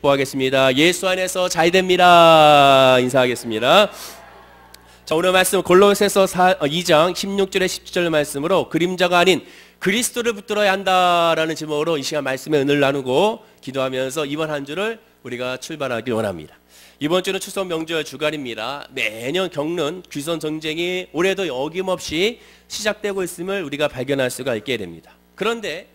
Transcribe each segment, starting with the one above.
축복하겠습니다. 예수 안에서 잘 됩니다. 인사하겠습니다. 자, 오늘 말씀 골로새서 2장 16절에 17절 말씀으로 그림자가 아닌 그리스도를 붙들어야 한다라는 제목으로 이 시간 말씀의 은혜를 나누고 기도하면서 이번 한 주를 우리가 출발하길 원합니다. 이번 주는 추석 명절 주간입니다. 매년 겪는 귀선 전쟁이 올해도 어김없이 시작되고 있음을 우리가 발견할 수가 있게 됩니다. 그런데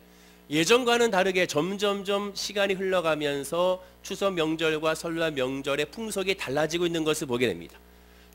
예전과는 다르게 점점점 시간이 흘러가면서 추석 명절과 설날 명절의 풍속이 달라지고 있는 것을 보게 됩니다.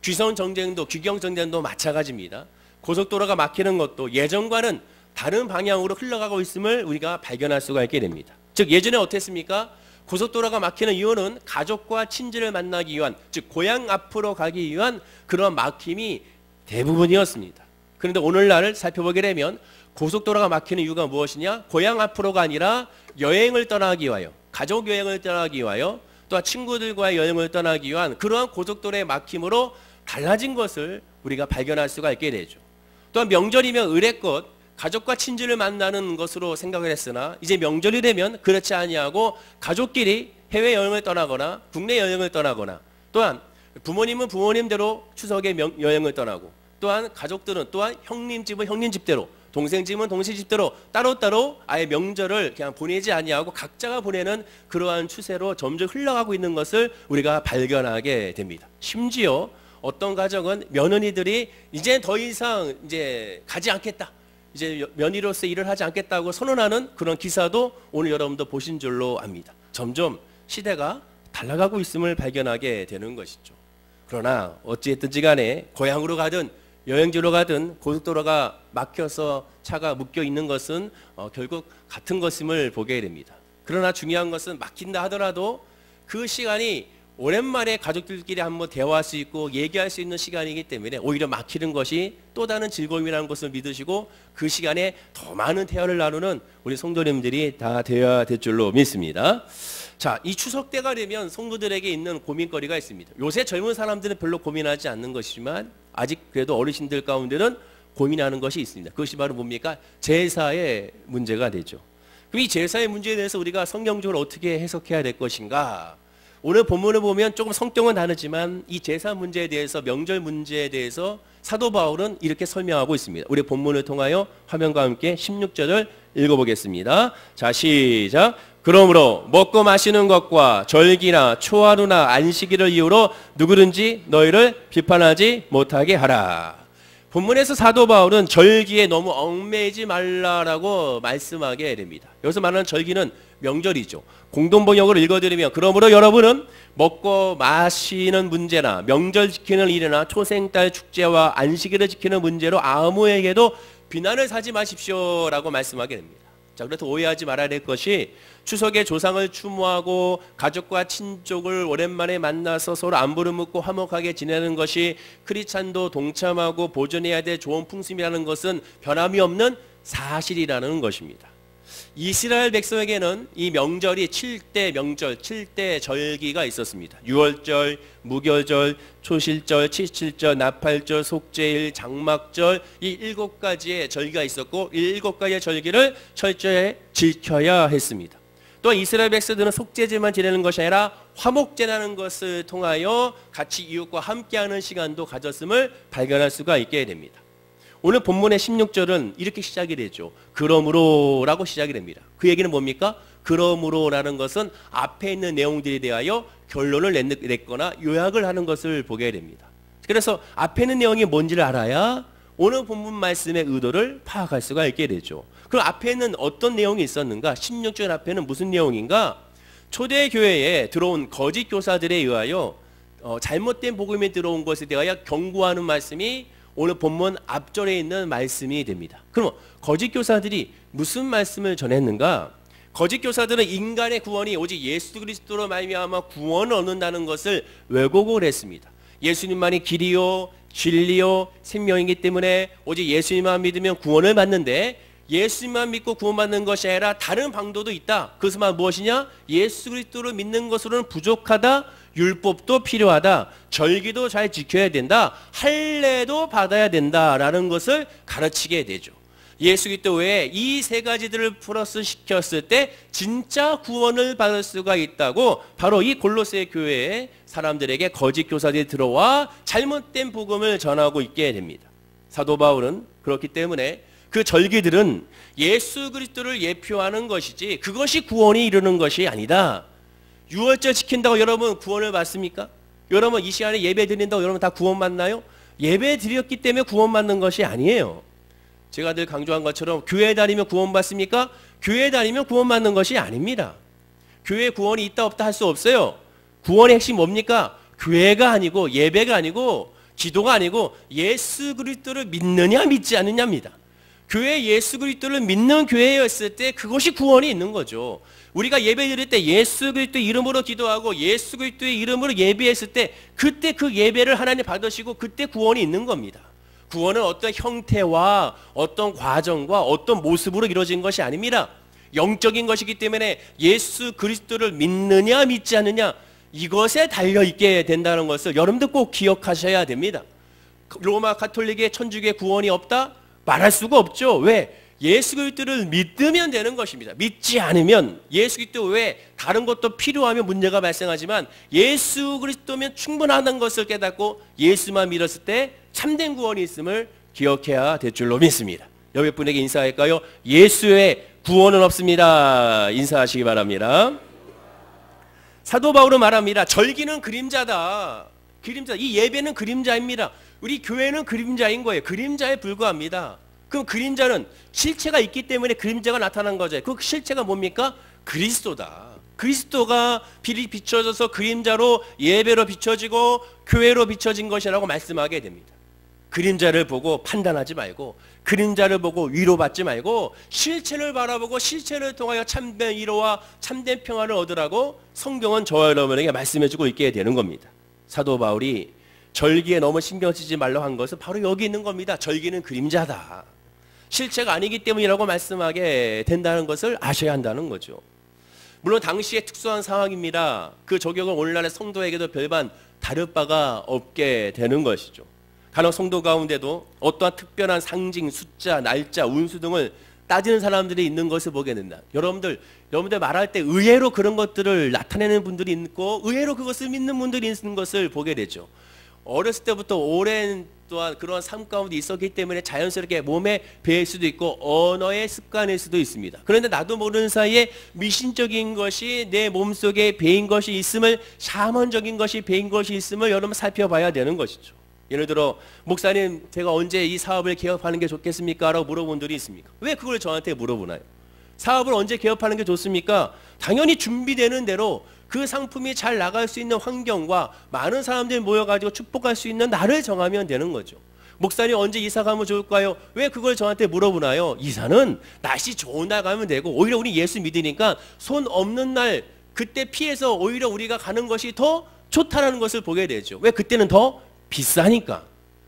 귀선 전쟁도 귀경 전쟁도 마찬가지입니다. 고속도로가 막히는 것도 예전과는 다른 방향으로 흘러가고 있음을 우리가 발견할 수가 있게 됩니다. 즉 예전에 어땠습니까? 고속도로가 막히는 이유는 가족과 친지를 만나기 위한, 즉 고향 앞으로 가기 위한 그런 막힘이 대부분이었습니다. 그런데 오늘날 살펴보게 되면 고속도로가 막히는 이유가 무엇이냐? 고향 앞으로가 아니라 여행을 떠나기 위하여, 가족 여행을 떠나기 위하여, 또한 친구들과의 여행을 떠나기 위한 그러한 고속도로의 막힘으로 달라진 것을 우리가 발견할 수가 있게 되죠. 또한 명절이면 의례껏 가족과 친지를 만나는 것으로 생각을 했으나 이제 명절이 되면 그렇지 아니하고 가족끼리 해외여행을 떠나거나 국내 여행을 떠나거나, 또한 부모님은 부모님대로 추석에 여행을 떠나고, 또한 가족들은 또한 형님 집은 형님 집대로, 동생 집은 동생 집대로 따로따로 아예 명절을 그냥 보내지 아니하고 각자가 보내는 그러한 추세로 점점 흘러가고 있는 것을 우리가 발견하게 됩니다. 심지어 어떤 가정은 며느리들이 이제 더 이상 이제 가지 않겠다, 이제 며느리로서 일을 하지 않겠다고 선언하는 그런 기사도 오늘 여러분도 보신 줄로 압니다. 점점 시대가 달라가고 있음을 발견하게 되는 것이죠. 그러나 어찌했든지 간에 고향으로 가든 여행지로 가든 고속도로가 막혀서 차가 묶여 있는 것은 결국 같은 것임을 보게 됩니다. 그러나 중요한 것은 막힌다 하더라도 그 시간이 오랜만에 가족들끼리 한번 대화할 수 있고 얘기할 수 있는 시간이기 때문에 오히려 막히는 것이 또 다른 즐거움이라는 것을 믿으시고 그 시간에 더 많은 대화를 나누는 우리 성도님들이 다 되어야 될 줄로 믿습니다. 자, 이 추석 때가 되면 성도들에게 있는 고민거리가 있습니다. 요새 젊은 사람들은 별로 고민하지 않는 것이지만 아직 그래도 어르신들 가운데는 고민하는 것이 있습니다. 그것이 바로 뭡니까? 제사의 문제가 되죠. 그럼 이 제사의 문제에 대해서 우리가 성경적으로 어떻게 해석해야 될 것인가? 오늘 본문을 보면 조금 성격은 다르지만 이 제사 문제에 대해서, 명절 문제에 대해서 사도 바울은 이렇게 설명하고 있습니다. 우리 본문을 통하여 화면과 함께 16절을 읽어보겠습니다. 자, 시작. 그러므로 먹고 마시는 것과 절기나 초하루나 안식일을 이유로 누구든지 너희를 비판하지 못하게 하라. 본문에서 사도 바울은 절기에 너무 얽매이지 말라라고 말씀하게 됩니다. 여기서 말하는 절기는 명절이죠. 공동번역으로 읽어드리면, 그러므로 여러분은 먹고 마시는 문제나 명절 지키는 일이나 초생달 축제와 안식일을 지키는 문제로 아무에게도 비난을 사지 마십시오라고 말씀하게 됩니다. 자, 그래서 오해하지 말아야 될 것이 추석에 조상을 추모하고 가족과 친족을 오랜만에 만나서 서로 안부를 묻고 화목하게 지내는 것이 크리스찬도 동참하고 보존해야 될 좋은 풍습이라는 것은 변함이 없는 사실이라는 것입니다. 이스라엘 백성에게는 이 명절이 7대 명절, 7대 절기가 있었습니다. 유월절, 무교절, 초실절, 칠칠절, 나팔절, 속죄일, 장막절, 이 7가지의 절기가 있었고 이 7가지의 절기를 철저히 지켜야 했습니다. 또 이스라엘 백성들은 속죄제만 지내는 것이 아니라 화목제라는 것을 통하여 같이 이웃과 함께하는 시간도 가졌음을 발견할 수가 있게 됩니다. 오늘 본문의 16절은 이렇게 시작이 되죠. 그러므로 라고 시작이 됩니다. 그 얘기는 뭡니까? 그러므로 라는 것은 앞에 있는 내용들에 대하여 결론을 냈거나 요약을 하는 것을 보게 됩니다. 그래서 앞에 있는 내용이 뭔지를 알아야 오늘 본문 말씀의 의도를 파악할 수가 있게 되죠. 그럼 앞에는 어떤 내용이 있었는가? 16절 앞에는 무슨 내용인가? 초대교회에 들어온 거짓 교사들에 의하여 잘못된 복음이 들어온 것에 대하여 경고하는 말씀이 오늘 본문 앞절에 있는 말씀이 됩니다. 그럼 거짓 교사들이 무슨 말씀을 전했는가? 거짓 교사들은 인간의 구원이 오직 예수 그리스도로 말미암아 구원을 얻는다는 것을 왜곡을 했습니다. 예수님만이 길이요 진리요 생명이기 때문에 오직 예수님만 믿으면 구원을 받는데, 예수님만 믿고 구원받는 것이 아니라 다른 방도도 있다. 그것은 무엇이냐? 예수 그리스도를 믿는 것으로는 부족하다. 율법도 필요하다. 절기도 잘 지켜야 된다. 할례도 받아야 된다라는 것을 가르치게 되죠. 예수 그리스도 외에 이 세 가지들을 플러스 시켰을 때 진짜 구원을 받을 수가 있다고 바로 이 골로새 교회의 사람들에게 거짓 교사들이 들어와 잘못된 복음을 전하고 있게 됩니다. 사도 바울은 그렇기 때문에 그 절기들은 예수 그리스도를 예표하는 것이지 그것이 구원이 이르는 것이 아니다. 유월절 지킨다고 여러분 구원을 받습니까? 여러분 이 시간에 예배 드린다고 여러분 다 구원 받나요? 예배 드렸기 때문에 구원 받는 것이 아니에요. 제가 늘 강조한 것처럼 교회 다니면 구원 받습니까? 교회 다니면 구원 받는 것이 아닙니다. 교회 구원이 있다 없다 할 수 없어요. 구원의 핵심 뭡니까? 교회가 아니고 예배가 아니고 기도가 아니고 예수 그리스도를 믿느냐 믿지 않느냐입니다. 교회 예수 그리스도를 믿는 교회였을 때 그것이 구원이 있는 거죠. 우리가 예배 드릴 때 예수 그리스도의 이름으로 기도하고 예수 그리스도의 이름으로 예배했을 때 그때 그 예배를 하나님 받으시고 그때 구원이 있는 겁니다. 구원은 어떤 형태와 어떤 과정과 어떤 모습으로 이루어진 것이 아닙니다. 영적인 것이기 때문에 예수 그리스도를 믿느냐 믿지 않느냐 이것에 달려있게 된다는 것을 여러분들 꼭 기억하셔야 됩니다. 로마 가톨릭의 천주교의 구원이 없다? 말할 수가 없죠. 왜? 예수 그리스도를 믿으면 되는 것입니다. 믿지 않으면 예수 그리스도 외에 다른 것도 필요하면 문제가 발생하지만 예수 그리스도면 충분하다는 것을 깨닫고 예수만 믿었을 때 참된 구원이 있음을 기억해야 될 줄로 믿습니다. 여러 분에게 인사할까요? 예수의 구원은 없습니다. 인사하시기 바랍니다. 사도 바울은 말합니다. 절기는 그림자다. 그림자. 이 예배는 그림자입니다. 우리 교회는 그림자인 거예요. 그림자에 불과합니다. 그럼 그림자는 실체가 있기 때문에 그림자가 나타난 거죠. 그 실체가 뭡니까? 그리스도다. 그리스도가 빛이 비춰져서 그림자로 예배로 비춰지고 교회로 비춰진 것이라고 말씀하게 됩니다. 그림자를 보고 판단하지 말고 그림자를 보고 위로받지 말고 실체를 바라보고 실체를 통하여 참된 위로와 참된 평안을 얻으라고 성경은 저와 여러분에게 말씀해주고 있게 되는 겁니다. 사도 바울이 절기에 너무 신경 쓰지 말라고 한 것은 바로 여기 있는 겁니다. 절기는 그림자다. 실체가 아니기 때문이라고 말씀하게 된다는 것을 아셔야 한다는 거죠. 물론 당시의 특수한 상황입니다. 그 적용은 오늘날의 성도에게도 별반 다를 바가 없게 되는 것이죠. 간혹 성도 가운데도 어떠한 특별한 상징, 숫자, 날짜, 운수 등을 따지는 사람들이 있는 것을 보게 된다. 여러분들 말할 때 의외로 그런 것들을 나타내는 분들이 있고 의외로 그것을 믿는 분들이 있는 것을 보게 되죠. 어렸을 때부터 오랜 또한 그런 삶 가운데 있었기 때문에 자연스럽게 몸에 배일 수도 있고 언어의 습관일 수도 있습니다. 그런데 나도 모르는 사이에 미신적인 것이 내 몸속에 배인 것이 있음을 샤먼적인 것이 배인 것이 있음을 여러분 살펴봐야 되는 것이죠. 예를 들어 목사님 제가 언제 이 사업을 개업하는 게 좋겠습니까? 라고 물어본 분들이 있습니까? 왜 그걸 저한테 물어보나요? 사업을 언제 개업하는 게 좋습니까? 당연히 준비되는 대로 그 상품이 잘 나갈 수 있는 환경과 많은 사람들이 모여가지고 축복할 수 있는 날을 정하면 되는 거죠. 목사님 언제 이사 가면 좋을까요? 왜 그걸 저한테 물어보나요? 이사는 날씨 좋은 날 가면 되고 오히려 우리 예수 믿으니까 손 없는 날 그때 피해서 오히려 우리가 가는 것이 더 좋다라는 것을 보게 되죠. 왜? 그때는 더 비싸니까.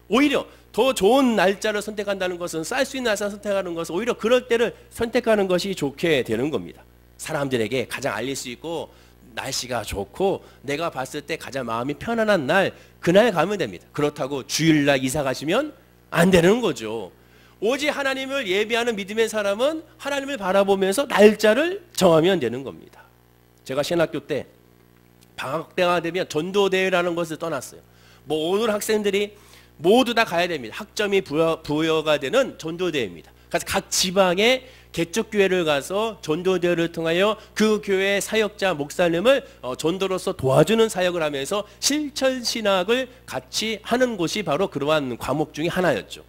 오히려 더 좋은 날짜를 선택한다는 것은 쌀 수 있는 날짜를 선택하는 것은 오히려 그럴 때를 선택하는 것이 좋게 되는 겁니다. 사람들에게 가장 알릴 수 있고 날씨가 좋고 내가 봤을 때 가장 마음이 편안한 날 그날 가면 됩니다. 그렇다고 주일날 이사 가시면 안 되는 거죠. 오직 하나님을 예배하는 믿음의 사람은 하나님을 바라보면서 날짜를 정하면 되는 겁니다. 제가 신학교 때 방학 때가 되면 전도대회라는 것을 떠났어요. 오늘 학생들이 모두 다 가야 됩니다. 학점이 부여가 되는 전도대회입니다. 그래서 각 지방의 개척교회를 가서 전도대회를 통하여 그 교회의 사역자 목사님을 전도로서 도와주는 사역을 하면서 실천신학을 같이 하는 곳이 바로 그러한 과목 중에 하나였죠.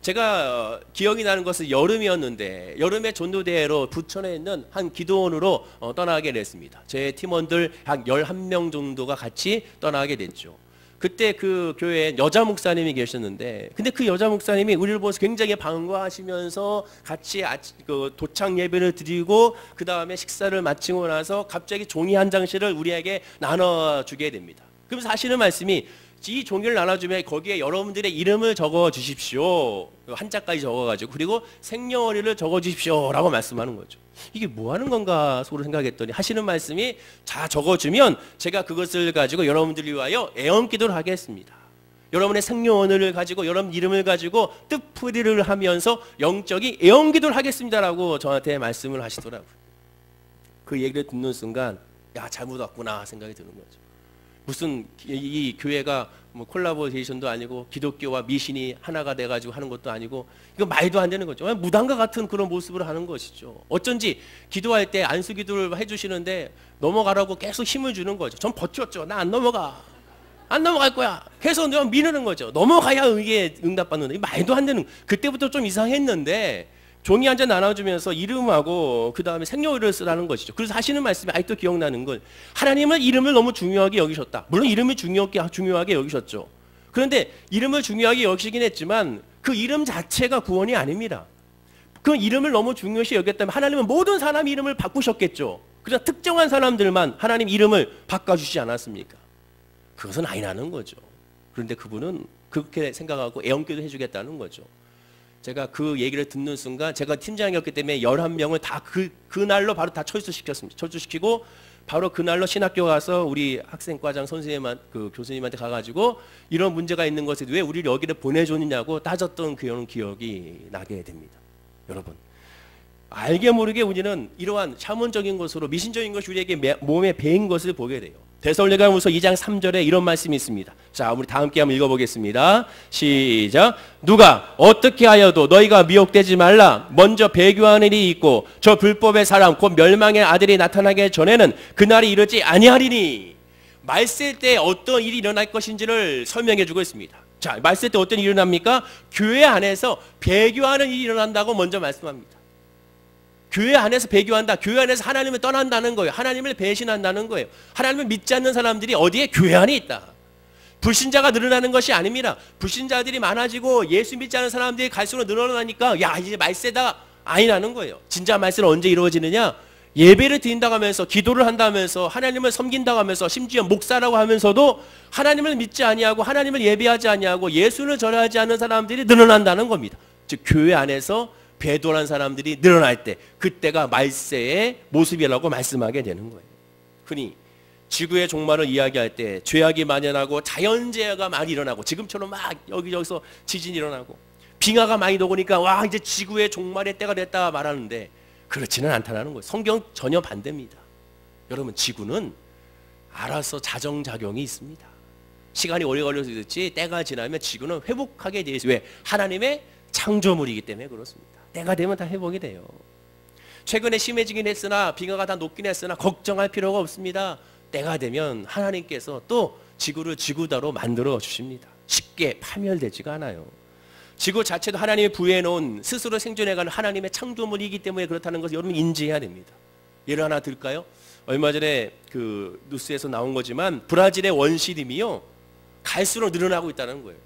제가 기억이 나는 것은 여름이었는데 여름에 전도대회로 부천에 있는 한 기도원으로 떠나게 됐습니다. 제 팀원들 한 11명 정도가 같이 떠나게 됐죠. 그때 그 교회에 여자 목사님이 계셨는데 근데 그 여자 목사님이 우리를 보면서 굉장히 반가워하시면서 같이 그 도착 예배를 드리고 그 다음에 식사를 마치고 나서 갑자기 종이 한 장씩을 우리에게 나눠주게 됩니다. 그러면서 하시는 말씀이 이 종이를 나눠주면 거기에 여러분들의 이름을 적어 주십시오. 한자까지 적어가지고 그리고 생년월일을 적어 주십시오 라고 말씀하는 거죠. 이게 뭐 하는 건가 속으로 생각했더니 하시는 말씀이 자 적어주면 제가 그것을 가지고 여러분들을 위하여 애언기도를 하겠습니다. 여러분의 생명언을 가지고 여러분 이름을 가지고 뜻풀이를 하면서 영적인 애원기도를 하겠습니다라고 저한테 말씀을 하시더라고요. 그 얘기를 듣는 순간 야, 잘못 왔구나 생각이 드는 거죠. 무슨 이 교회가 뭐 콜라보레이션도 아니고 기독교와 미신이 하나가 돼가지고 하는 것도 아니고 이거 말도 안 되는 거죠. 무당과 같은 그런 모습으로 하는 것이죠. 어쩐지 기도할 때 안수 기도를 해주시는데 넘어가라고 계속 힘을 주는 거죠. 전 버텼죠. 나 안 넘어가. 안 넘어갈 거야. 계속 미루는 거죠. 넘어가야 이게 응답받는다. 말도 안 되는. 그때부터 좀 이상했는데 종이 한 장 나눠주면서 이름하고 그 다음에 생년월일을 쓰라는 것이죠. 그래서 하시는 말씀이 아직도 기억나는 건 하나님은 이름을 너무 중요하게 여기셨다. 물론 이름을 중요하게 여기셨죠. 그런데 이름을 중요하게 여기시긴 했지만 그 이름 자체가 구원이 아닙니다. 그 이름을 너무 중요시 여겼다면 하나님은 모든 사람 이름을 바꾸셨겠죠. 그래서 특정한 사람들만 하나님 이름을 바꿔주시지 않았습니까? 그것은 아니라는 거죠. 그런데 그분은 그렇게 생각하고 애원기도 해주겠다는 거죠. 제가 그 얘기를 듣는 순간 제가 팀장이었기 때문에 11명을 다 그날로 바로 다 철수시켰습니다. 철수시키고 바로 그날로 신학교 가서 우리 학생과장 선생님한테 교수님한테 가가지고 이런 문제가 있는 것에 왜 우리를 여기를 보내줬느냐고 따졌던 그런 기억이 나게 됩니다. 여러분 알게 모르게 우리는 이러한 샤먼적인 것으로 미신적인 것이 우리에게 몸에 배인 것을 보게 돼요. 데살로니가후서 2장 3절에 이런 말씀이 있습니다. 자, 우리 다 함께 한번 읽어보겠습니다. 시작. 누가 어떻게 하여도 너희가 미혹되지 말라. 먼저 배교하는 일이 있고 저 불법의 사람 곧 멸망의 아들이 나타나기 전에는 그날이 이르지 아니하리니. 말세 때 어떤 일이 일어날 것인지를 설명해 주고 있습니다. 자, 말세 때 어떤 일이 일어납니까? 교회 안에서 배교하는 일이 일어난다고 먼저 말씀합니다. 교회 안에서 배교한다. 교회 안에서 하나님을 떠난다는 거예요. 하나님을 배신한다는 거예요. 하나님을 믿지 않는 사람들이 어디에? 교회 안에 있다. 불신자가 늘어나는 것이 아닙니다. 불신자들이 많아지고 예수 믿지 않는 사람들이 갈수록 늘어나니까 야 이제 말세다 아니라는 거예요. 진짜 말세는 언제 이루어지느냐? 예배를 드린다고 하면서 기도를 한다면서 하나님을 섬긴다고 하면서 심지어 목사라고 하면서도 하나님을 믿지 아니하고 하나님을 예배하지 아니하고 예수를 전하지 않는 사람들이 늘어난다는 겁니다. 즉 교회 안에서 배도한 사람들이 늘어날 때 그때가 말세의 모습이라고 말씀하게 되는 거예요. 흔히 지구의 종말을 이야기할 때 죄악이 만연하고 자연재해가 많이 일어나고 지금처럼 막 여기저기서 지진이 일어나고 빙하가 많이 녹으니까 와 이제 지구의 종말의 때가 됐다 말하는데 그렇지는 않다는 거예요. 성경 전혀 반대입니다. 여러분 지구는 알아서 자정작용이 있습니다. 시간이 오래 걸려서 그렇지 때가 지나면 지구는 회복하게 돼 있어요. 왜? 하나님의 창조물이기 때문에 그렇습니다. 때가 되면 다 회복이 돼요. 최근에 심해지긴 했으나 빙하가 다 녹긴 했으나 걱정할 필요가 없습니다. 때가 되면 하나님께서 또 지구를 지구다로 만들어 주십니다. 쉽게 파멸되지가 않아요. 지구 자체도 하나님이 부여해 놓은 스스로 생존해가는 하나님의 창조물이기 때문에 그렇다는 것을 여러분 인지해야 됩니다. 예를 하나 들까요? 얼마 전에 그 뉴스에서 나온 거지만 브라질의 원시림이요 갈수록 늘어나고 있다는 거예요.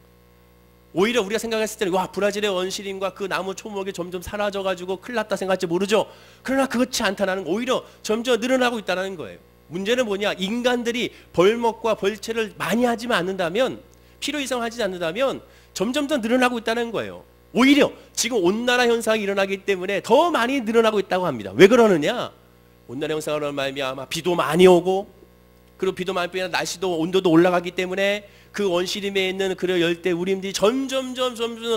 오히려 우리가 생각했을 때는 와 브라질의 원시림과 그 나무 초목이 점점 사라져가지고 큰일 났다 생각할지 모르죠. 그러나 그렇지 않다는 오히려 점점 늘어나고 있다는 거예요. 문제는 뭐냐? 인간들이 벌목과 벌채를 많이 하지만 않는다면 필요 이상 하지 않는다면 점점 더 늘어나고 있다는 거예요. 오히려 지금 온난화 현상이 일어나기 때문에 더 많이 늘어나고 있다고 합니다. 왜 그러느냐? 온난화 현상으로 말미암아 비도 많이 오고 그리고 비도 많이 오면 날씨도 온도도 올라가기 때문에 그 원시림에 있는 그 열대 우림들이 점점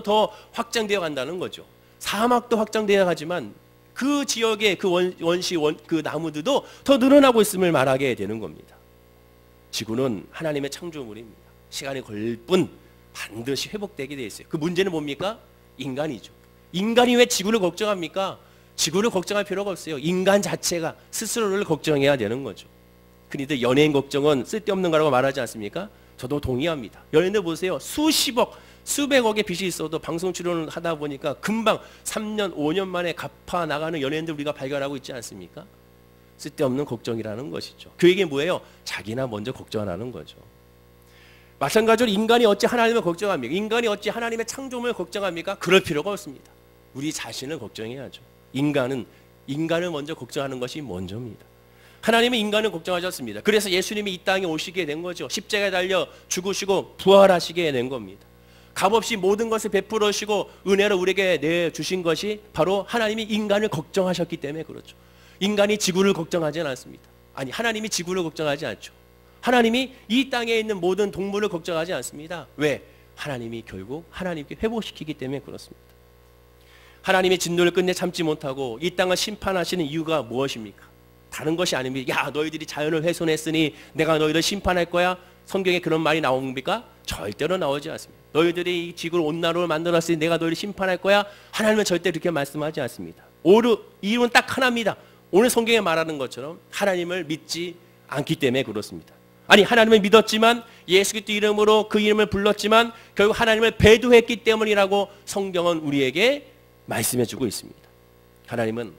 더 확장되어 간다는 거죠. 사막도 확장되어 가지만 그 지역의 그 그 나무들도 더 늘어나고 있음을 말하게 되는 겁니다. 지구는 하나님의 창조물입니다. 시간이 걸릴 뿐 반드시 회복되게 되어 있어요. 그 문제는 뭡니까? 인간이죠. 인간이 왜 지구를 걱정합니까? 지구를 걱정할 필요가 없어요. 인간 자체가 스스로를 걱정해야 되는 거죠. 흔히들 연예인 걱정은 쓸데없는 거라고 말하지 않습니까? 저도 동의합니다. 연예인들 보세요. 수십억, 수백억의 빚이 있어도 방송 출연을 하다 보니까 금방 3년, 5년 만에 갚아 나가는 연예인들 우리가 발견하고 있지 않습니까? 쓸데없는 걱정이라는 것이죠. 그 얘기는 뭐예요? 자기나 먼저 걱정하는 거죠. 마찬가지로 인간이 어찌 하나님을 걱정합니까? 인간이 어찌 하나님의 창조물을 걱정합니까? 그럴 필요가 없습니다. 우리 자신을 걱정해야죠. 인간을 먼저 걱정하는 것이 먼저입니다. 하나님은 인간을 걱정하셨습니다. 그래서 예수님이 이 땅에 오시게 된 거죠. 십자가에 달려 죽으시고 부활하시게 된 겁니다. 값없이 모든 것을 베풀으시고 은혜로 우리에게 내주신 것이 바로 하나님이 인간을 걱정하셨기 때문에 그렇죠. 인간이 지구를 걱정하지는 않습니다. 아니 하나님이 지구를 걱정하지 않죠. 하나님이 이 땅에 있는 모든 동물을 걱정하지 않습니다. 왜? 하나님이 결국 하나님께 회복시키기 때문에 그렇습니다. 하나님의 진노를 끝내 참지 못하고 이 땅을 심판하시는 이유가 무엇입니까? 다른 것이 아닙니다. 야, 너희들이 자연을 훼손했으니 내가 너희를 심판할 거야. 성경에 그런 말이 나옵니까? 절대로 나오지 않습니다. 너희들이 이 지구를 온난로를 만들었으니 내가 너희를 심판할 거야. 하나님은 절대 그렇게 말씀하지 않습니다. 이유는 딱 하나입니다. 오늘 성경에 말하는 것처럼 하나님을 믿지 않기 때문에 그렇습니다. 아니, 하나님을 믿었지만 예수 그리스도 이름으로 그 이름을 불렀지만 결국 하나님을 배도했기 때문이라고 성경은 우리에게 말씀해주고 있습니다. 하나님은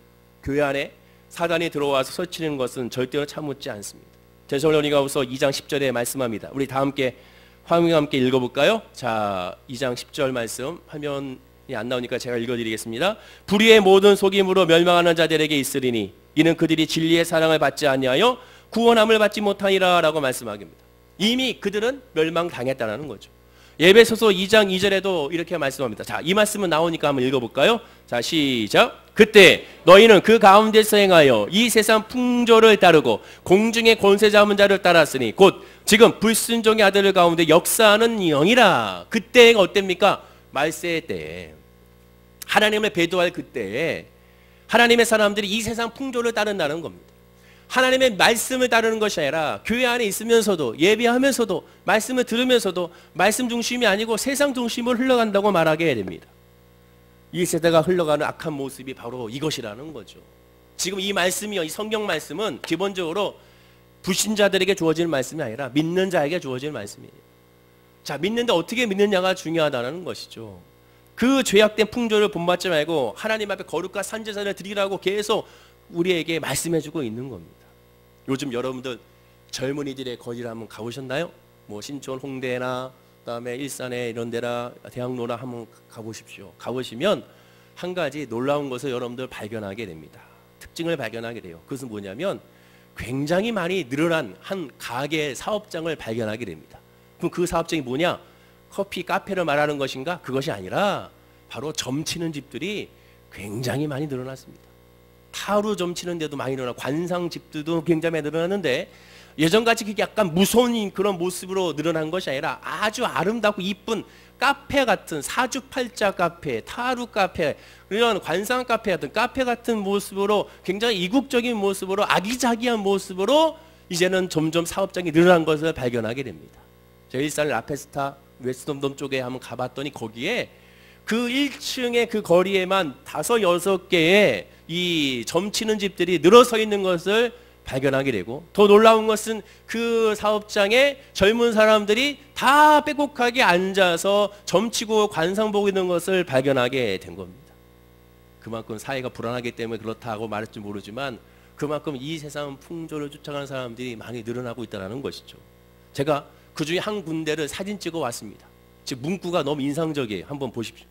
교회 안에 사단이 들어와서 설치는 것은 절대로 참지 않습니다. 데살로니가후서 2장 10절에 말씀합니다. 우리 다 함께 화면과 함께 읽어볼까요? 자, 2장 10절 말씀 화면이 안 나오니까 제가 읽어드리겠습니다. 불의의 모든 속임으로 멸망하는 자들에게 있으리니 이는 그들이 진리의 사랑을 받지 아니하여 구원함을 받지 못하니라 라고 말씀하십니다. 이미 그들은 멸망당했다는 거죠. 에베소서 2장 2절에도 이렇게 말씀합니다. 자, 이 말씀은 나오니까 한번 읽어볼까요? 자, 시작. 그때 너희는 그 가운데서 행하여 이 세상 풍조를 따르고 공중의 권세 잡은 자를 따랐으니 곧 지금 불순종의 아들 가운데 역사하는 영이라. 그때가 어땠습니까? 말세 때에 하나님을 배도할 그때에 하나님의 사람들이 이 세상 풍조를 따른다는 겁니다. 하나님의 말씀을 따르는 것이 아니라 교회 안에 있으면서도 예배하면서도 말씀을 들으면서도 말씀 중심이 아니고 세상 중심으로 흘러간다고 말하게 됩니다. 이 세대가 흘러가는 악한 모습이 바로 이것이라는 거죠. 지금 이 말씀이요, 이 성경 말씀은 기본적으로 불신자들에게 주어지는 말씀이 아니라 믿는 자에게 주어지는 말씀이에요. 자, 믿는데 어떻게 믿느냐가 중요하다는 것이죠. 그 죄악된 풍조를 본받지 말고 하나님 앞에 거룩과 산제사를 드리라고 계속 우리에게 말씀해주고 있는 겁니다. 요즘 여러분들 젊은이들의 거리를 한번 가보셨나요? 뭐 신촌 홍대나 그다음에 일산에 이런 데나 대학로나 한번 가보십시오. 가보시면 한 가지 놀라운 것을 여러분들 발견하게 됩니다. 특징을 발견하게 돼요. 그것은 뭐냐면 굉장히 많이 늘어난 한 가게 사업장을 발견하게 됩니다. 그럼 그 사업장이 뭐냐? 커피, 카페를 말하는 것인가? 그것이 아니라 바로 점치는 집들이 굉장히 많이 늘어났습니다. 타로 점치는 데도 많이 늘어나고 관상집들도 굉장히 많이 늘어났는데 예전같이 그게 약간 무서운 그런 모습으로 늘어난 것이 아니라 아주 아름답고 이쁜 카페 같은 사주팔자 카페, 타루 카페, 이런 관상 카페 같은 카페 같은 모습으로 굉장히 이국적인 모습으로 아기자기한 모습으로 이제는 점점 사업장이 늘어난 것을 발견하게 됩니다. 저 일산 라페스타 웨스트덤 쪽에 한번 가봤더니 거기에 그 1층의 그 거리에만 5, 6개의 이 점치는 집들이 늘어서 있는 것을 발견하게 되고 더 놀라운 것은 그 사업장에 젊은 사람들이 다 빼곡하게 앉아서 점치고 관상 보고 있는 것을 발견하게 된 겁니다. 그만큼 사회가 불안하기 때문에 그렇다고 말할지 모르지만 그만큼 이 세상 풍조를 쫓아가는 사람들이 많이 늘어나고 있다는 것이죠. 제가 그 중에 한 군데를 사진 찍어 왔습니다. 지금 문구가 너무 인상적이에요. 한번 보십시오.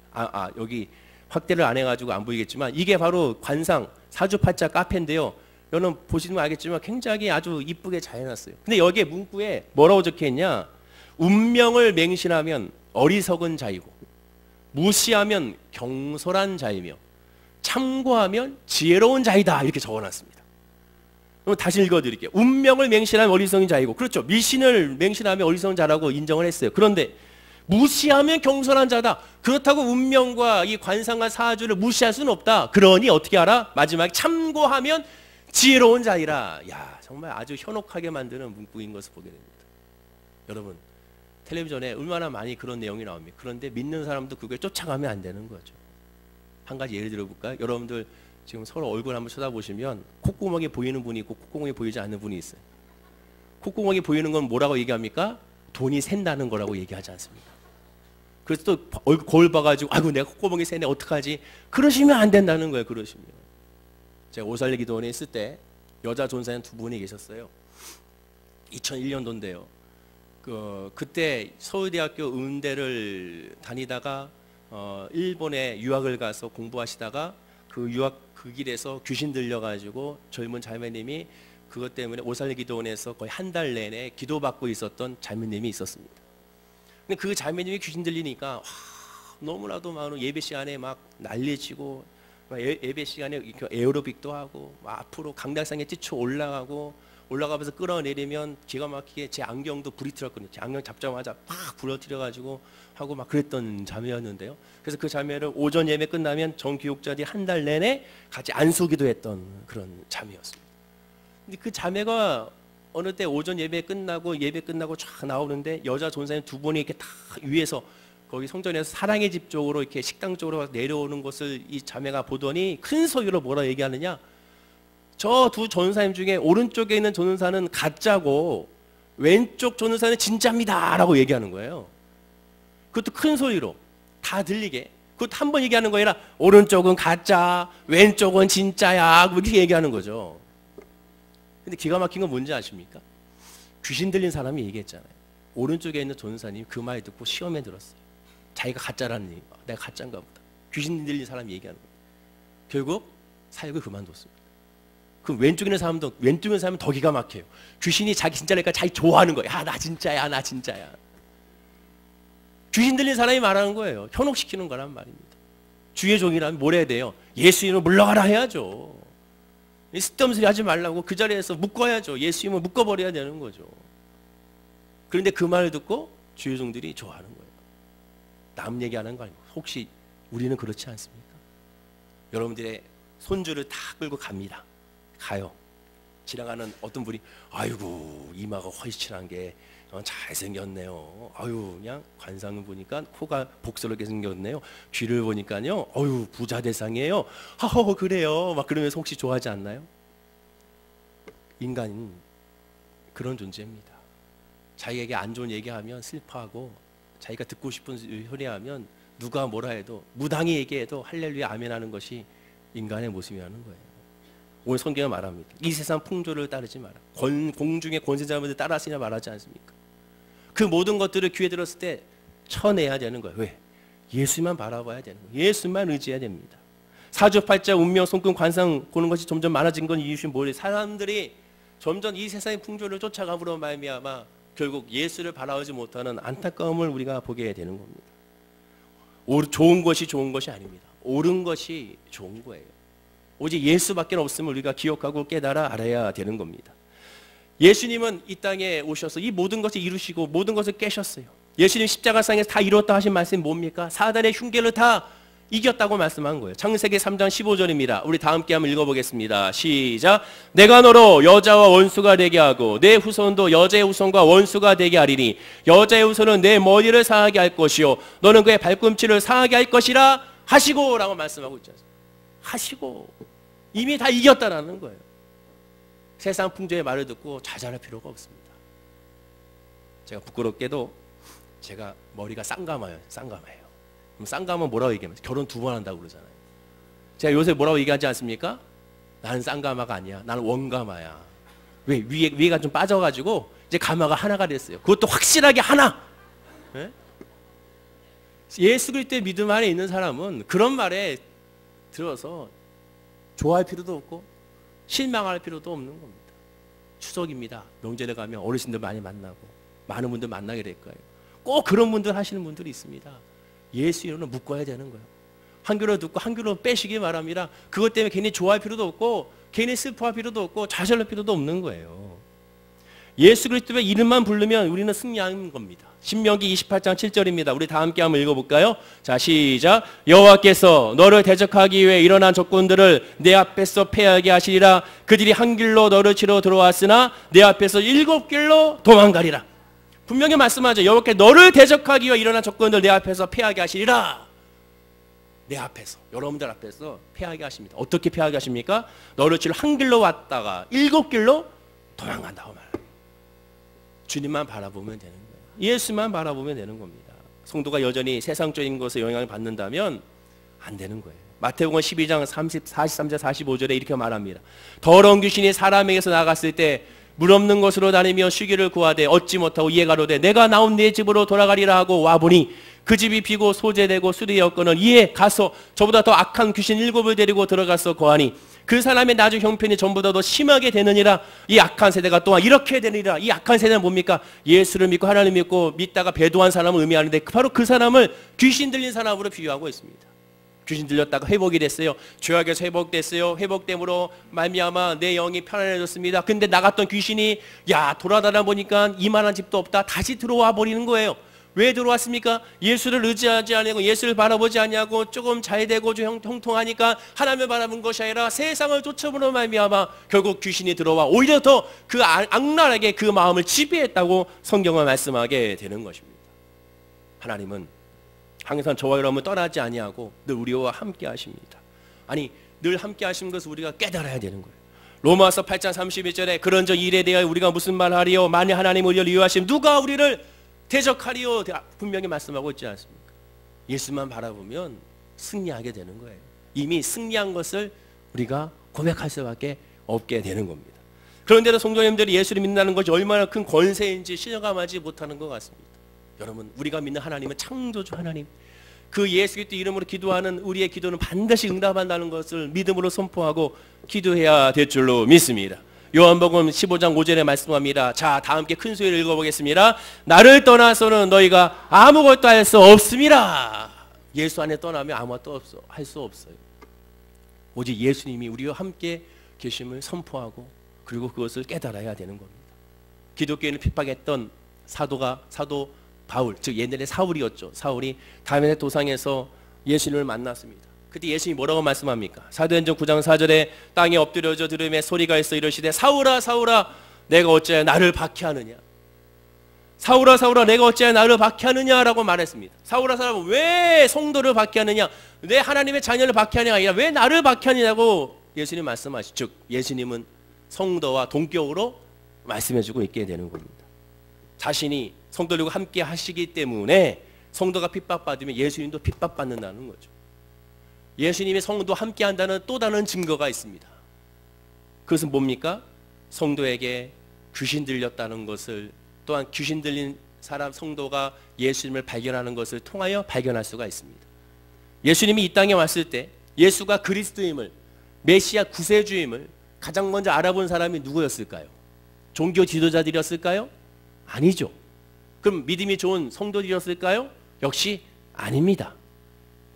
여기 확대를 안 해가지고 안 보이겠지만 이게 바로 관상 사주팔자 카페인데요. 여러분 보시면 알겠지만 굉장히 아주 이쁘게 잘 해놨어요. 근데 여기에 문구에 뭐라고 적혀있냐? 운명을 맹신하면 어리석은 자이고 무시하면 경솔한 자이며 참고하면 지혜로운 자이다. 이렇게 적어놨습니다. 그럼 다시 읽어드릴게요. 운명을 맹신하면 어리석은 자이고, 그렇죠. 미신을 맹신하면 어리석은 자라고 인정을 했어요. 그런데 무시하면 경솔한 자다. 그렇다고 운명과 이 관상과 사주를 무시할 수는 없다. 그러니 어떻게 알아? 마지막에 참고하면 지혜로운 자이라. 야, 정말 아주 현혹하게 만드는 문구인 것을 보게 됩니다. 여러분, 텔레비전에 얼마나 많이 그런 내용이 나옵니까? 그런데 믿는 사람도 그걸 쫓아가면 안 되는 거죠. 한 가지 예를 들어볼까요? 여러분들 지금 서로 얼굴 한번 쳐다보시면 콧구멍이 보이는 분이 있고 콧구멍이 보이지 않는 분이 있어요. 콧구멍이 보이는 건 뭐라고 얘기합니까? 돈이 샌다는 거라고 얘기하지 않습니까? 그래서 또 거울 봐가지고 아이고 내가 콧구멍이 새네 어떡하지? 그러시면 안 된다는 거예요. 그러시면. 제가 오살리 기도원에 있을 때 여자 전사님 2분이 계셨어요. 2001년도인데요. 그때 서울대학교 음대를 다니다가 일본에 유학을 가서 공부하시다가 그 길에서 귀신 들려가지고 젊은 자매님이 그것 때문에 오살리 기도원에서 거의 한 달 내내 기도받고 있었던 자매님이 있었습니다. 근데 그 자매님이 귀신 들리니까 너무나도 막 예배 시간에 막 난리치고 예배 시간에 에어로빅도 하고 앞으로 강당상에 뛰쳐 올라가고 올라가면서 끌어내리면 기가 막히게 제 안경도 불이 튀었거든요. 제 안경 잡자마자 팍 불어뜨려가지고 하고 막 그랬던 자매였는데요. 그래서 그 자매를 오전 예배 끝나면 정교육자들이 한 달 내내 같이 안수기도 했던 그런 자매였습니다. 근데 그 자매가 어느 때 오전 예배 끝나고 쫙 나오는데 여자 전사님 두 분이 이렇게 다 위에서 거기 성전에서 사랑의 집 쪽으로 이렇게 식당 쪽으로 내려오는 것을 이 자매가 보더니 큰 소리로 뭐라 얘기하느냐? 저 두 전사님 중에 오른쪽에 있는 전사는 가짜고 왼쪽 전사는 진짜입니다 라고 얘기하는 거예요. 그것도 큰 소리로 다 들리게. 그것도 한 번 얘기하는 거 아니라 오른쪽은 가짜, 왼쪽은 진짜야 그렇게 얘기하는 거죠. 근데 기가 막힌 건 뭔지 아십니까? 귀신 들린 사람이 얘기했잖아요. 오른쪽에 있는 전사님이 그 말 듣고 시험에 들었어요. 자기가 가짜라는 얘기. 내가 가짜인가 보다. 귀신 들린 사람이 얘기하는 거예요. 결국 사역을 그만뒀습니다. 그 왼쪽에 있는 사람은 더 기가 막혀요. 귀신이 자기 진짜니까 자기 좋아하는 거예요. 야, 나 진짜야, 나 진짜야. 귀신 들린 사람이 말하는 거예요. 현혹시키는 거란 말입니다. 주의 종이라면 뭘 해야 돼요? 예수 이름으로 물러가라 해야죠. 쓸데없는 소리 하지 말라고 그 자리에서 묶어야죠. 예수 이름으로 묶어버려야 되는 거죠. 그런데 그 말을 듣고 주의 종들이 좋아하는 거예요. 남 얘기하는 거 아니고 혹시 우리는 그렇지 않습니까? 여러분들의 손주를 다 끌고 갑니다. 가요. 지나가는 어떤 분이 아이고 이마가 훨씬한 게 잘생겼네요. 아유 그냥 관상을 보니까 코가 복스럽게 생겼네요. 귀를 보니까요. 어유 부자 대상이에요. 하허 그래요. 막 그러면서 혹시 좋아하지 않나요? 인간은 그런 존재입니다. 자기에게 안 좋은 얘기하면 슬퍼하고 자기가 듣고 싶은 소리하면 누가 뭐라 해도 무당이 얘기해도 할렐루야 아멘 하는 것이 인간의 모습이라는 거예요. 오늘 성경은 말합니다. 이 세상 풍조를 따르지 마라. 공중의 권세자분들 따라하시냐 말하지 않습니까? 그 모든 것들을 귀에 들었을 때 쳐내야 되는 거예요. 왜? 예수만 바라봐야 되는 거예요. 예수만 의지해야 됩니다. 사주팔자, 운명, 손금, 관상 보는 것이 점점 많아진 건 이유는 뭐예요? 사람들이 점점 이 세상의 풍조를 쫓아감으로 말미암아 결국 예수를 바라보지 못하는 안타까움을 우리가 보게 되는 겁니다. 좋은 것이 좋은 것이 아닙니다. 옳은 것이 좋은 거예요. 오직 예수밖에 없음을 우리가 기억하고 깨달아 알아야 되는 겁니다. 예수님은 이 땅에 오셔서 이 모든 것을 이루시고 모든 것을 깨셨어요. 예수님 십자가상에서 다 이뤘다 하신 말씀이 뭡니까? 사단의 흉계를 다 이겼다고 말씀한 거예요. 창세기 3장 15절입니다. 우리 다 함께 한번 읽어보겠습니다. 시작. 내가 너로 여자와 원수가 되게 하고 내 후손도 여자의 후손과 원수가 되게 하리니 여자의 후손은 내 머리를 상하게 할 것이요 너는 그의 발꿈치를 상하게 할 것이라 하시고 라고 말씀하고 있지 않습니까? 하시고 이미 다 이겼다라는 거예요. 세상 풍조의 말을 듣고 좌절할 필요가 없습니다. 제가 부끄럽게도 제가 머리가 쌍가마예요. 그럼 쌍가마 뭐라고 얘기하면 결혼 2번 한다고 그러잖아요. 제가 요새 뭐라고 얘기하지 않습니까? 나는 쌍가마가 아니야. 나는 원가마야. 왜? 위에가 좀 빠져가지고 이제 가마가 하나가 됐어요. 그것도 확실하게 하나. 네? 예수 그리스도의 믿음 안에 있는 사람은 그런 말에 들어서 좋아할 필요도 없고 실망할 필요도 없는 겁니다. 추석입니다. 명절에 가면 어르신들 많이 만나고 많은 분들 만나게 될 거예요. 꼭 그런 분들 하시는 분들이 있습니다. 예수 이름으로 묶어야 되는 거예요. 한 귀로 듣고 한 귀로 빼시기 바랍니다. 그것 때문에 괜히 좋아할 필요도 없고 괜히 슬퍼할 필요도 없고 좌절할 필요도 없는 거예요. 예수 그리스도의 이름만 부르면 우리는 승리하는 겁니다. 신명기 28장 7절입니다. 우리 다 함께 한번 읽어볼까요? 자 시작. 여호와께서 너를 대적하기 위해 일어난 적군들을 내 앞에서 패하게 하시리라. 그들이 한 길로 너를 치러 들어왔으나 내 앞에서 7길로 도망가리라. 분명히 말씀하죠. 여호와께 너를 대적하기 위해 일어난 적군들 내 앞에서 패하게 하시리라. 내 앞에서 여러분들 앞에서 패하게 하십니다. 어떻게 패하게 하십니까? 너를 치러 한 길로 왔다가 7길로 도망간다고 말합니다. 주님만 바라보면 되는 거예요. 예수만 바라보면 되는 겁니다. 성도가 여전히 세상적인 것에 영향을 받는다면 안 되는 거예요. 마태복음 12장 43절 45절에 이렇게 말합니다. 더러운 귀신이 사람에게서 나갔을 때 물 없는 곳으로 다니며 쉬기를 구하되 얻지 못하고 이에 가로되 내가 나온 내 집으로 돌아가리라 하고 와보니 그 집이 비고 소재되고 수리였거늘 이에 가서 저보다 더 악한 귀신 7을 데리고 들어가서 거하니 그 사람의 나중 형편이 전보다 더 심하게 되느니라. 이 악한 세대가 또한 이렇게 되느니라. 이 악한 세대는 뭡니까? 예수를 믿고 하나님 믿고 믿다가 배도한 사람을 의미하는데 바로 그 사람을 귀신 들린 사람으로 비유하고 있습니다. 귀신 들렸다가 회복이 됐어요. 죄악에서 회복됐어요. 회복됨으로 말미암아 내 영이 편안해졌습니다. 근데 나갔던 귀신이 돌아다녀 보니까 이만한 집도 없다. 다시 들어와 버리는 거예요. 왜 들어왔습니까? 예수를 의지하지 않고 예수를 바라보지 않냐고 조금 잘되고 좀 형통하니까 하나님을 바라본 것이 아니라 세상을 쫓아보는 말미암아 결국 귀신이 들어와 오히려 더 그 악랄하게 그 마음을 지배했다고 성경은 말씀하게 되는 것입니다. 하나님은 항상 저와 여러분을 떠나지 아니하고 늘 우리와 함께 하십니다. 아니 늘 함께 하시는 것을 우리가 깨달아야 되는 거예요. 로마서 8장 31절에 그런저 일에 대하여 우리가 무슨 말하리요? 만일 하나님 우리를 이유하시면 누가 우리를 대적하리요? 분명히 말씀하고 있지 않습니까? 예수만 바라보면 승리하게 되는 거예요. 이미 승리한 것을 우리가 고백할 수밖에 없게 되는 겁니다. 그런데도 성도님들이 예수를 믿는다는 것이 얼마나 큰 권세인지 실감하지 못하는 것 같습니다. 여러분, 우리가 믿는 하나님은 창조주 하나님, 그 예수 그리스도 이름으로 기도하는 우리의 기도는 반드시 응답한다는 것을 믿음으로 선포하고 기도해야 될 줄로 믿습니다. 요한복음 15장 5절에 말씀합니다. 자, 다 함께 큰 소리를 읽어보겠습니다. 나를 떠나서는 너희가 아무것도 할 수 없음이라. 예수 안에 떠나면 아무것도 할 수 없어요. 오직 예수님이 우리와 함께 계심을 선포하고 그리고 그것을 깨달아야 되는 겁니다. 기독교인을 핍박했던 사도 바울, 즉 옛날에 사울이었죠. 사울이 다메섹 도상에서 예수님을 만났습니다. 그때 예수님이 뭐라고 말씀합니까? 사도행전 9장 4절에 땅에 엎드려져 들음에 소리가 있어 이르시되 사울아 사울아 내가 어찌하여 나를 박해하느냐. 사울아 사울아 내가 어찌하여 나를 박해하느냐라고 말했습니다. 사울아 사울아 왜 성도를 박해하느냐, 왜 하나님의 자녀를 박해하느냐가 아니라 왜 나를 박해하느냐고 예수님 말씀하시죠. 즉 예수님은 성도와 동격으로 말씀해주고 있게 되는 겁니다. 자신이 성도들과 함께 하시기 때문에 성도가 핍박받으면 예수님도 핍박받는다는 거죠. 예수님이 성도 함께 한다는 또 다른 증거가 있습니다. 그것은 뭡니까? 성도에게 귀신 들렸다는 것을, 또한 귀신 들린 사람 성도가 예수님을 발견하는 것을 통하여 발견할 수가 있습니다. 예수님이 이 땅에 왔을 때 예수가 그리스도임을, 메시아 구세주임을 가장 먼저 알아본 사람이 누구였을까요? 종교 지도자들이었을까요? 아니죠. 그럼 믿음이 좋은 성도들이었을까요? 역시 아닙니다.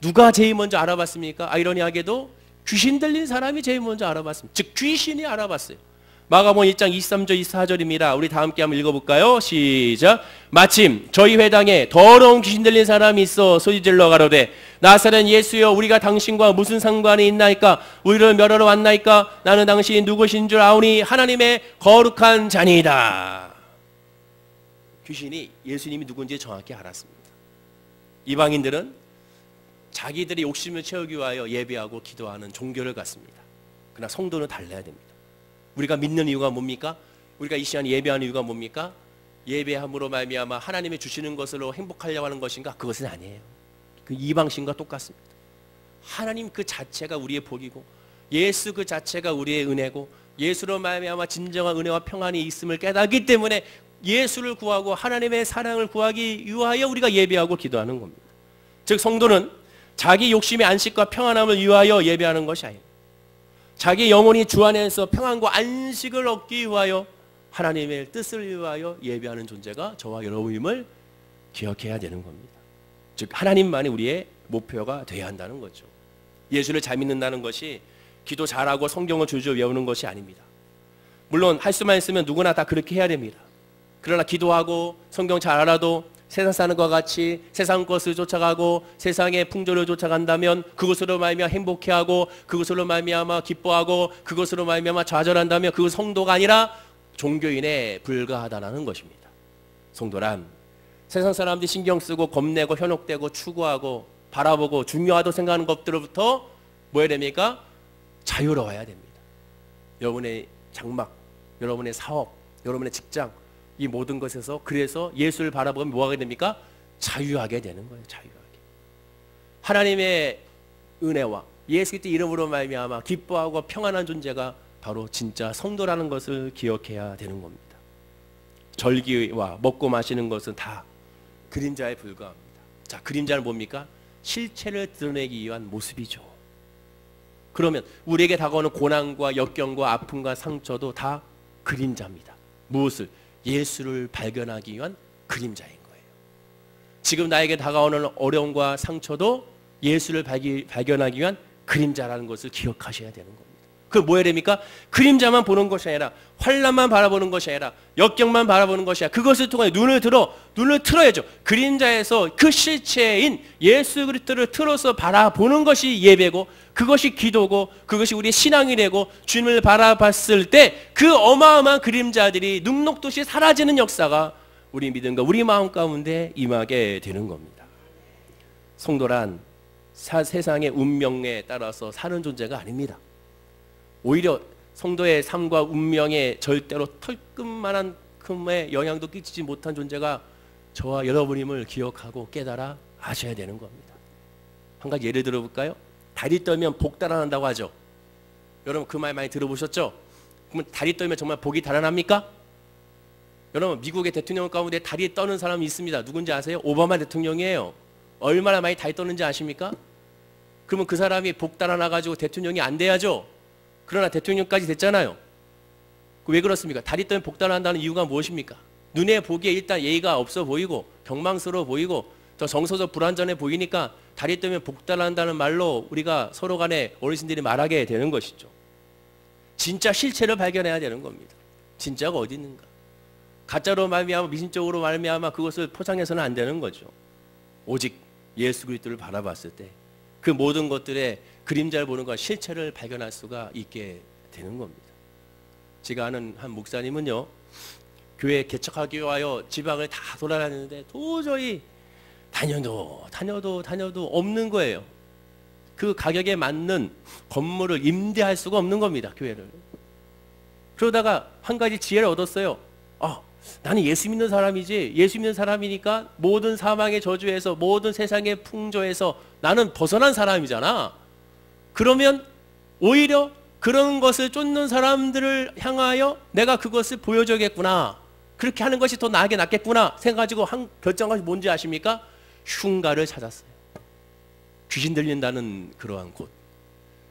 누가 제일 먼저 알아봤습니까? 아이러니하게도 귀신 들린 사람이 제일 먼저 알아봤습니다. 즉 귀신이 알아봤어요. 마가복음 1장 23절 24절입니다. 우리 다 함께 한번 읽어볼까요? 시작. 마침 저희 회당에 더러운 귀신 들린 사람이 있어 소리질러 가로되 나사렛 예수여 우리가 당신과 무슨 상관이 있나이까? 우리를 멸하러 왔나이까? 나는 당신이 누구신 줄 아오니 하나님의 거룩한 자니이다. 귀신이 예수님이 누군지 정확히 알았습니다. 이방인들은 자기들의 욕심을 채우기 위하여 예배하고 기도하는 종교를 갖습니다. 그러나 성도는 달라야 됩니다. 우리가 믿는 이유가 뭡니까? 우리가 이 시간에 예배하는 이유가 뭡니까? 예배함으로 말미암아 하나님이 주시는 것으로 행복하려고 하는 것인가? 그것은 아니에요. 그 이방신과 똑같습니다. 하나님 그 자체가 우리의 복이고 예수 그 자체가 우리의 은혜고 예수로 말미암아 진정한 은혜와 평안이 있음을 깨닫기 때문에 예수를 구하고 하나님의 사랑을 구하기 위하여 우리가 예배하고 기도하는 겁니다. 즉 성도는 자기 욕심의 안식과 평안함을 위하여 예배하는 것이 아니에요. 자기 영혼이 주 안에서 평안과 안식을 얻기 위하여 하나님의 뜻을 위하여 예배하는 존재가 저와 여러분임을 기억해야 되는 겁니다. 즉 하나님만이 우리의 목표가 되어야 한다는 거죠. 예수를 잘 믿는다는 것이 기도 잘하고 성경을 줄줄 외우는 것이 아닙니다. 물론 할 수만 있으면 누구나 다 그렇게 해야 됩니다. 그러나 기도하고 성경 잘 알아도 세상 사는 것과 같이 세상 것을 쫓아가고 세상의 풍조를 쫓아간다면 그것으로 말미암아 행복해하고 그것으로 말미암아 기뻐하고 그것으로 말미암아 좌절한다면 그것은 성도가 아니라 종교인에 불과하다는 것입니다. 성도란 세상 사람들이 신경 쓰고 겁내고 현혹되고 추구하고 바라보고 중요하다고 생각하는 것들로부터 뭐 해야 됩니까? 자유로워야 됩니다. 여러분의 장막, 여러분의 사업, 여러분의 직장, 이 모든 것에서 그래서 예수를 바라보면 뭐 하게 됩니까? 자유하게 되는 거예요. 자유하게. 하나님의 은혜와 예수 그리스도 이름으로 말미암아 기뻐하고 평안한 존재가 바로 진짜 성도라는 것을 기억해야 되는 겁니다. 절기와 먹고 마시는 것은 다 그림자에 불과합니다. 자, 그림자는 뭡니까? 실체를 드러내기 위한 모습이죠. 그러면 우리에게 다가오는 고난과 역경과 아픔과 상처도 다 그림자입니다. 무엇을? 예수를 발견하기 위한 그림자인 거예요. 지금 나에게 다가오는 어려움과 상처도 예수를 발견하기 위한 그림자라는 것을 기억하셔야 되는 겁니다. 그 뭐 해야 됩니까? 그림자만 보는 것이 아니라 환란만 바라보는 것이 아니라 역경만 바라보는 것이 아니라 그것을 통해 눈을 틀어야죠. 그림자에서 그 실체인 예수 그리스도를 틀어서 바라보는 것이 예배고 그것이 기도고 그것이 우리의 신앙이 되고 주님을 바라봤을 때 그 어마어마한 그림자들이 눅눅듯이 사라지는 역사가 우리 믿음과 우리 마음 가운데 임하게 되는 겁니다. 성도란 세상의 운명에 따라서 사는 존재가 아닙니다. 오히려 성도의 삶과 운명에 절대로 털끝만한 큼의 영향도 끼치지 못한 존재가 저와 여러분임을 기억하고 깨달아 아셔야 되는 겁니다. 한 가지 예를 들어볼까요? 다리 떨면 복 달아난다고 하죠. 여러분 그 말 많이 들어보셨죠? 그러면 다리 떨면 정말 복이 달아납니까? 여러분 미국의 대통령 가운데 다리 떠는 사람이 있습니다. 누군지 아세요? 오바마 대통령이에요. 얼마나 많이 다리 떠는지 아십니까? 그러면 그 사람이 복 달아나가지고 대통령이 안 돼야죠. 그러나 대통령까지 됐잖아요. 왜 그렇습니까? 다리 떨면 복 달아난다는 이유가 무엇입니까? 눈에 보기에 일단 예의가 없어 보이고 경망스러워 보이고 더 정서적 불안전해 보이니까 다리 떨면 복 달아난다는 말로 우리가 서로 간에 어르신들이 말하게 되는 것이죠. 진짜 실체를 발견해야 되는 겁니다. 진짜가 어디 있는가? 가짜로 말미암아 미신적으로 말미암아 그것을 포장해서는 안 되는 거죠. 오직 예수 그리스도를 바라봤을 때 그 모든 것들의 그림자를 보는 것 실체를 발견할 수가 있게 되는 겁니다. 제가 아는 한 목사님은요, 교회 개척하기 위하여 지방을 다 돌아다니는데 도저히 다녀도 없는 거예요. 그 가격에 맞는 건물을 임대할 수가 없는 겁니다. 교회를. 그러다가 한 가지 지혜를 얻었어요. 나는 예수 믿는 사람이지, 예수 믿는 사람이니까 모든 사망의 저주에서 모든 세상의 풍조에서 나는 벗어난 사람이잖아. 그러면 오히려 그런 것을 쫓는 사람들을 향하여 내가 그것을 보여줘야겠구나, 그렇게 하는 것이 더 낫겠구나 생각가지고 한 결정한 것이 뭔지 아십니까? 흉가를 찾았어요. 귀신 들린다는 그러한 곳,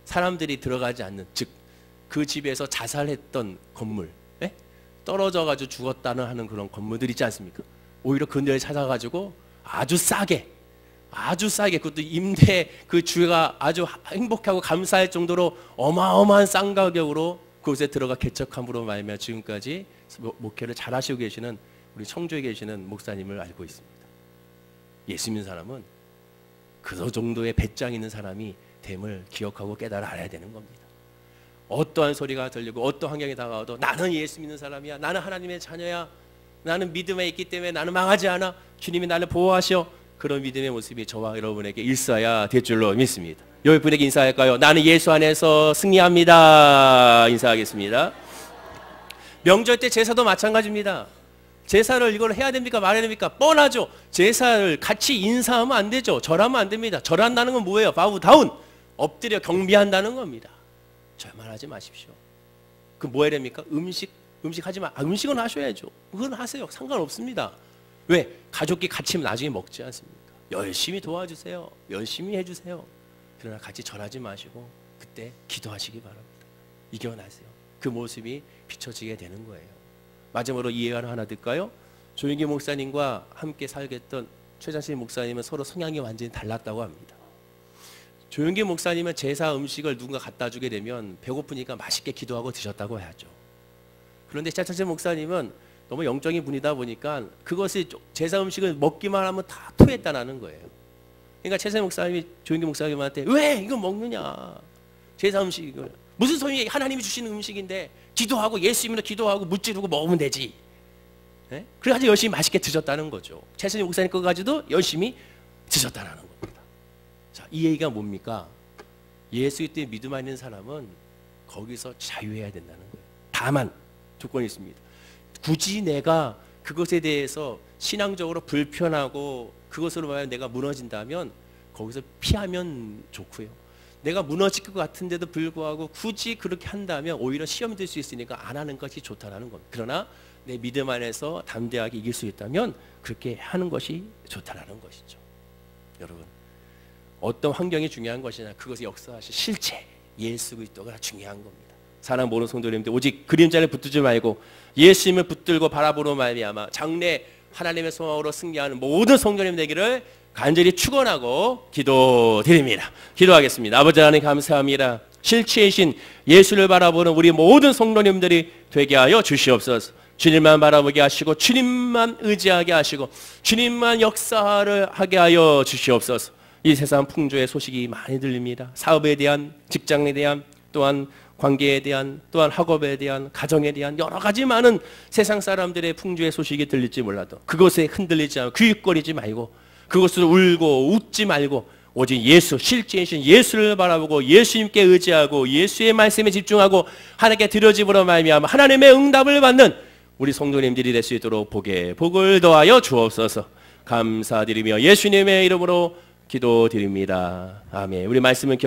사람들이 들어가지 않는, 즉 그 집에서 자살했던 건물, 떨어져가지고 죽었다는 하는 그런 건물들 있지 않습니까? 오히려 그 데를 찾아가지고 아주 싸게 그것도 임대 그 주가 아주 행복하고 감사할 정도로 어마어마한 싼 가격으로 그곳에 들어가 개척함으로 말미암아 지금까지 목회를 잘하시고 계시는 우리 청주에 계시는 목사님을 알고 있습니다. 예수 믿는 사람은 그 정도의 배짱 있는 사람이 됨을 기억하고 깨달아 알아야 되는 겁니다. 어떠한 소리가 들리고 어떠한 환경이 다가와도 나는 예수 믿는 사람이야, 나는 하나님의 자녀야, 나는 믿음에 있기 때문에 나는 망하지 않아, 주님이 나를 보호하셔, 그런 믿음의 모습이 저와 여러분에게 일어야 될 줄로 믿습니다. 여러분에게 인사할까요? 나는 예수 안에서 승리합니다. 인사하겠습니다. 명절 때 제사도 마찬가지입니다. 제사를 이걸 해야 됩니까 말해야 됩니까? 뻔하죠. 제사를 같이 인사하면 안 되죠. 절하면 안 됩니다. 절한다는 건 뭐예요? 바우 다운, 엎드려 경비한다는 겁니다. 절만 하지 마십시오. 그 뭐 해야 됩니까? 음식 하지 마. 음식은 하셔야죠. 그건 하세요. 상관없습니다. 왜? 가족끼리 같이 나중에 먹지 않습니까? 열심히 도와주세요. 열심히 해주세요. 그러나 같이 절하지 마시고 그때 기도하시기 바랍니다. 이겨나세요. 그 모습이 비춰지게 되는 거예요. 마지막으로 이 예화를 하나 들까요? 조윤기 목사님과 함께 살겠던 최장실 목사님은 서로 성향이 완전히 달랐다고 합니다. 조윤기 목사님은 제사 음식을 누군가 갖다 주게 되면 배고프니까 맛있게 기도하고 드셨다고 해야죠. 그런데 최장실 목사님은 너무 영적인 분이다 보니까 그것이 제사 음식을 먹기만 하면 다 토했다는 거예요. 그러니까 최장실 목사님이 조윤기 목사님한테 왜 이거 먹느냐, 제사 음식을 무슨 소용이, 하나님이 주시는 음식인데 기도하고 예수 믿으면 기도하고 무찌르고 먹으면 되지. 그래가지고 열심히 맛있게 드셨다는 거죠. 최장실 목사님 거 가지고도 열심히 드셨다는 겁니다. 자, 이 얘기가 뭡니까? 예수 그리스도에 믿음 있는 사람은 거기서 자유해야 된다는 거예요. 다만 조건이 있습니다. 굳이 내가 그것에 대해서 신앙적으로 불편하고 그것으로 말하면 내가 무너진다면 거기서 피하면 좋고요. 내가 무너질 것 같은데도 불구하고 굳이 그렇게 한다면 오히려 시험이 될 수 있으니까 안 하는 것이 좋다는 겁니다. 그러나 내 믿음 안에서 담대하게 이길 수 있다면 그렇게 하는 것이 좋다는 것이죠. 여러분, 어떤 환경이 중요한 것이냐, 그것이 역사하신 실체 예수 그리스도가 중요한 겁니다. 사랑 모르는 성도님들, 오직 그림자를 붙들지 말고 예수님을 붙들고 바라보는 말미암아 장래 하나님의 소망으로 승리하는 모든 성도님 되기를 간절히 축원하고 기도드립니다. 기도하겠습니다. 아버지 하나님 감사합니다. 실체이신 예수를 바라보는 우리 모든 성도님들이 되게 하여 주시옵소서. 주님만 바라보게 하시고 주님만 의지하게 하시고 주님만 역사를 하게 하여 주시옵소서. 이 세상 풍조의 소식이 많이 들립니다. 사업에 대한, 직장에 대한, 또한 관계에 대한, 또한 학업에 대한, 가정에 대한 여러 가지 많은 세상 사람들의 풍조의 소식이 들릴지 몰라도 그것에 흔들리지 않고 귀입거리지 말고 그것으로 울고 웃지 말고 오직 예수, 실제이신 예수를 바라보고 예수님께 의지하고 예수의 말씀에 집중하고 하나님께 드려짐으로 말미암아 하나님의 응답을 받는 우리 성도님들이 될 수 있도록 복을 더하여 주옵소서. 감사드리며 예수님의 이름으로 기도드립니다. 아멘. 우리 말씀은